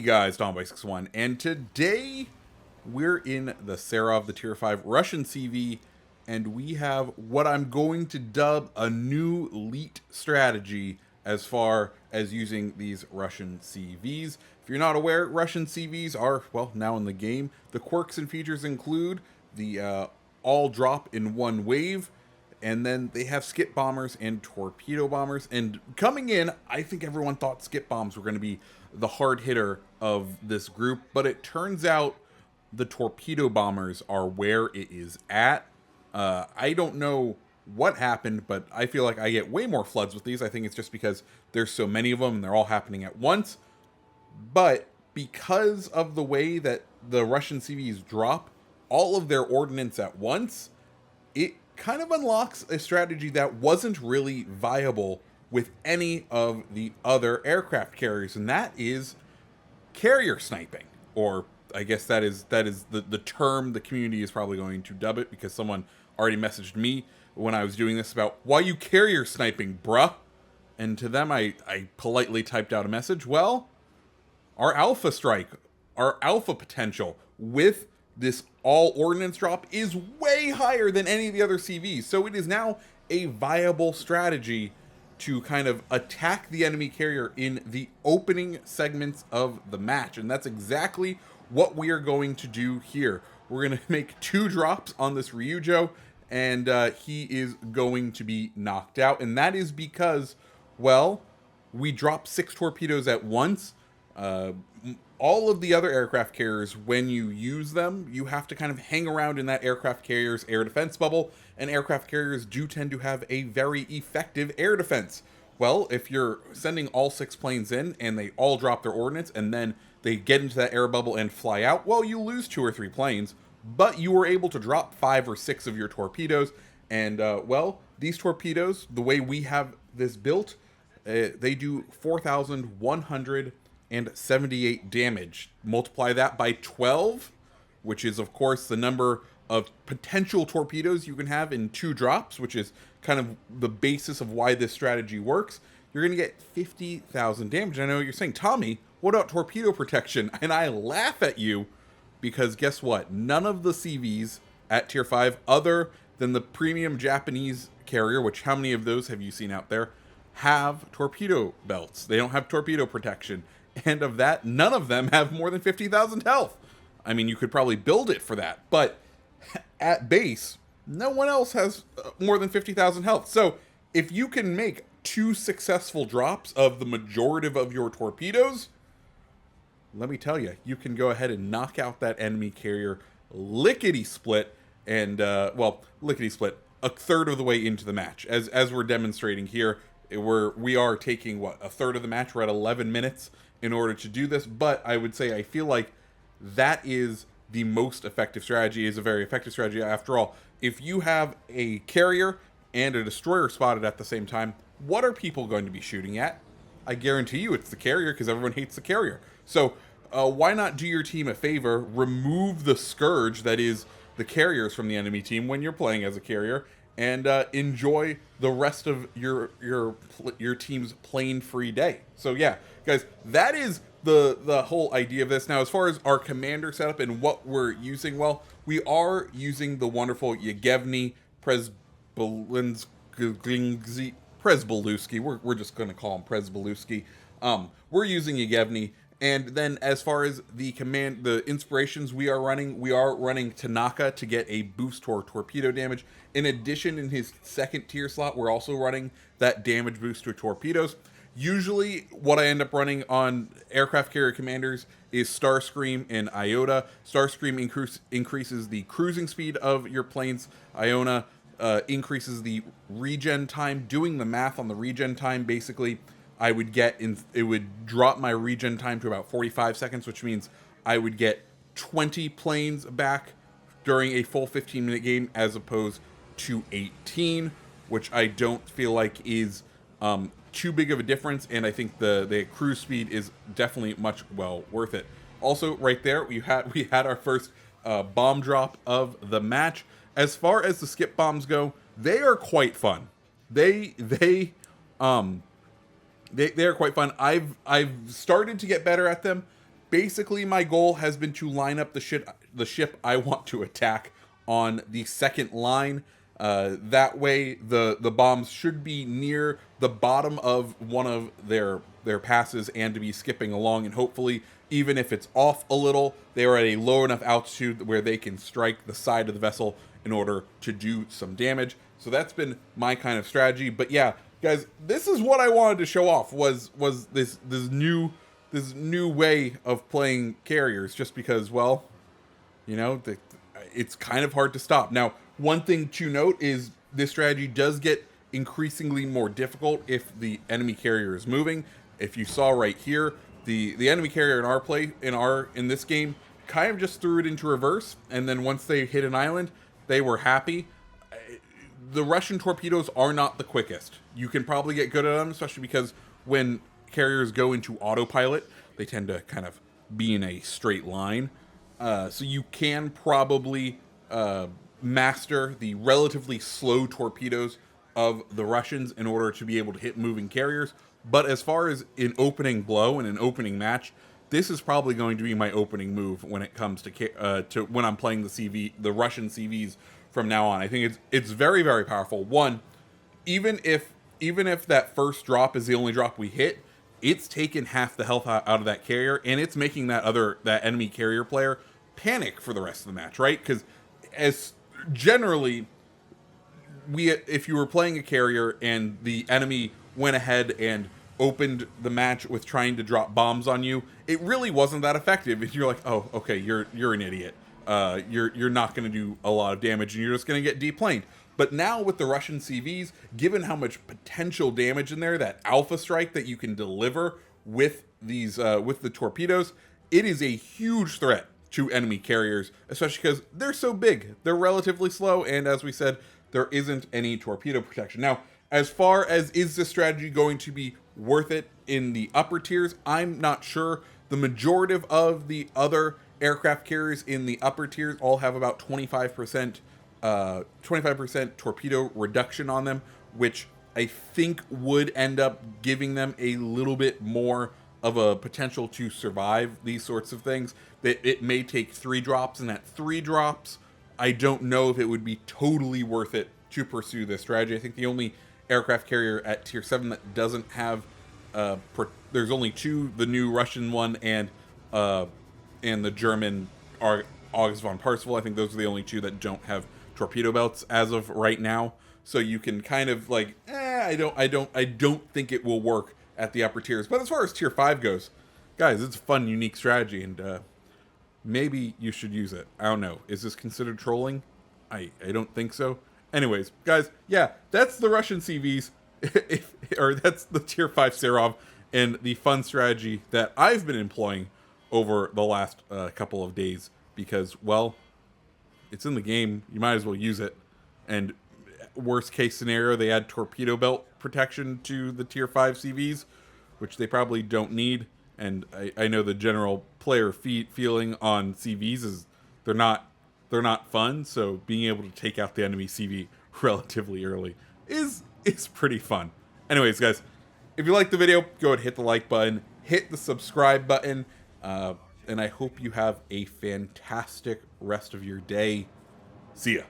guys, Tom61, and today we're in the Serov, the Tier 5 Russian CV, and we have what I'm going to dub a new elite strategy as far as using these Russian CVs. If you're not aware, Russian CVs are, well, now in the game. The quirks and features include the all drop in one wave, and then they have skip bombers and torpedo bombers. And coming in, I think everyone thought skip bombs were going to be the hard hitter of this group, but it turns out the torpedo bombers are where it is at. I don't know what happened, but I feel like I get way more floods with these. I think it's just because there's so many of them and they're all happening at once. But because of the way that the Russian CVs drop all of their ordnance at once, it kind of unlocks a strategy that wasn't really viable with any of the other aircraft carriers, and that is carrier sniping. Or I guess that is the term the community is probably going to dub it, because someone already messaged me when I was doing this about, why you carrier sniping, bruh? And to them I politely typed out a message. Well, our alpha strike, our alpha potential with this all ordnance drop is way higher than any of the other CVs. So it is now a viable strategy to kind of attack the enemy carrier in the opening segments of the match. And that's exactly what we are going to do here. We're going to make 2 drops on this Ryujo, and he is going to be knocked out. And that is because, well, we dropped 6 torpedoes at once. All of the other aircraft carriers, when you use them, you have to kind of hang around in that aircraft carrier's air defense bubble, and aircraft carriers do tend to have a very effective air defense. Well, if you're sending all 6 planes in and they all drop their ordnance and then they get into that air bubble and fly out, well, you lose 2 or 3 planes, but you were able to drop 5 or 6 of your torpedoes. And well, these torpedoes, the way we have this built, they do 4,178 damage. Multiply that by 12, which is of course the number of potential torpedoes you can have in 2 drops, which is kind of the basis of why this strategy works. You're going to get 50,000 damage. I know you're saying, Tommy, what about torpedo protection? And I laugh at you, because guess what? None of the CVs at Tier 5, other than the premium Japanese carrier, which how many of those have you seen out there, have torpedo belts. They don't have torpedo protection. And of that, none of them have more than 50,000 health. I mean, you could probably build it for that, but at base, no one else has more than 50,000 health. So if you can make 2 successful drops of the majority of your torpedoes, let me tell you, you can go ahead and knock out that enemy carrier lickety-split, and, well, lickety-split, a third of the way into the match. As we're demonstrating here, we are taking, what, a third of the match. We're at 11 minutes in order to do this, but I would say I feel like that is the most effective strategy, is a very effective strategy. After all, if you have a carrier and a destroyer spotted at the same time, what are people going to be shooting at? I guarantee you it's the carrier, because everyone hates the carrier. So why not do your team a favor, remove the scourge that is the carriers from the enemy team when you're playing as a carrier, and enjoy the rest of your team's plane-free day. So yeah, guys, that is the whole idea of this. Now, as far as our commander setup and what we're using, well, we are using the wonderful Yevgeny Przebylewski. We're just going to call him Przebylewski. We're using Yevgeny. And then as far as the inspirations we are running Tanaka to get a boost to our torpedo damage. In addition, in his 2nd tier slot, we're also running that damage boost to torpedoes. Usually what I end up running on aircraft carrier commanders is Starscream and Iota. Starscream increases the cruising speed of your planes. Iona increases the regen time. Doing the math on the regen time, basically, I would it would drop my regen time to about 45 seconds, which means I would get 20 planes back during a full 15-minute game, as opposed to 18, which I don't feel like is too big of a difference, and I think the cruise speed is definitely much well worth it. Also, right there, we had our first bomb drop of the match. As far as the skip bombs go, they are quite fun. They are quite fun. I've started to get better at them. basically my goal has been to line up the ship I want to attack on the second line. That way, the bombs should be near the bottom of one of their passes and to be skipping along, and hopefully, even if it's off a little, they are at a low enough altitude where they can strike the side of the vessel in order to do some damage. So that's been my kind of strategy. But yeah, guys, this is what I wanted to show off was this new way of playing carriers, just because, well, you know, it's kind of hard to stop. Now, one thing to note is this strategy does get increasingly more difficult if the enemy carrier is moving. If you saw right here, the enemy carrier in this game kind of just threw it into reverse, and then once they hit an island, they were happy. The Russian torpedoes are not the quickest. You can probably get good at them, especially because when carriers go into autopilot, they tend to kind of be in a straight line. So you can probably master the relatively slow torpedoes of the Russians in order to be able to hit moving carriers. But as far as an opening blow and an opening match, this is probably going to be my opening move when it comes to when I'm playing the Russian CVs from now on. I think it's very, very powerful. One, even if that first drop is the only drop we hit, it's taken half the health out of that carrier, and it's making that enemy carrier player panic for the rest of the match, right? Because as generally, if you were playing a carrier and the enemy went ahead and opened the match with trying to drop bombs on you, it really wasn't that effective. If you're like, oh, okay, you're an idiot. You're not going to do a lot of damage, and you're just going to get deplaned. But now with the Russian CVs, given how much potential damage in there, that alpha strike that you can deliver with with the torpedoes, it is a huge threat to enemy carriers, especially because they're so big. They're relatively slow, and as we said, there isn't any torpedo protection. Now, as far as is this strategy going to be worth it in the upper tiers, I'm not sure. The majority of the other aircraft carriers in the upper tiers all have about 25% torpedo reduction on them, which I think would end up giving them a little bit more of a potential to survive these sorts of things. That it may take 3 drops, and at 3 drops, I don't know if it would be totally worth it to pursue this strategy. I think the only aircraft carrier at tier 7 that doesn't have there's only 2, the new Russian one and the German August von Parzival. I think those are the only 2 that don't have torpedo belts as of right now. So you can kind of like, I don't think it will work at the upper tiers. But as far as tier 5 goes, guys, it's a fun, unique strategy, and maybe you should use it. I don't know. Is this considered trolling? I don't think so. Anyways, guys, yeah, that's the Russian CVs, or that's the tier 5 Serov, and the fun strategy that I've been employing over the last couple of days, because, well, it's in the game. You might as well use it. And worst case scenario, they add torpedo belt protection to the tier 5 CVs, which they probably don't need. And I know the general player feeling on CVs is they're not fun. So being able to take out the enemy CV relatively early is pretty fun. Anyways, guys, if you liked the video, go ahead and hit the like button, hit the subscribe button, and I hope you have a fantastic rest of your day. See ya.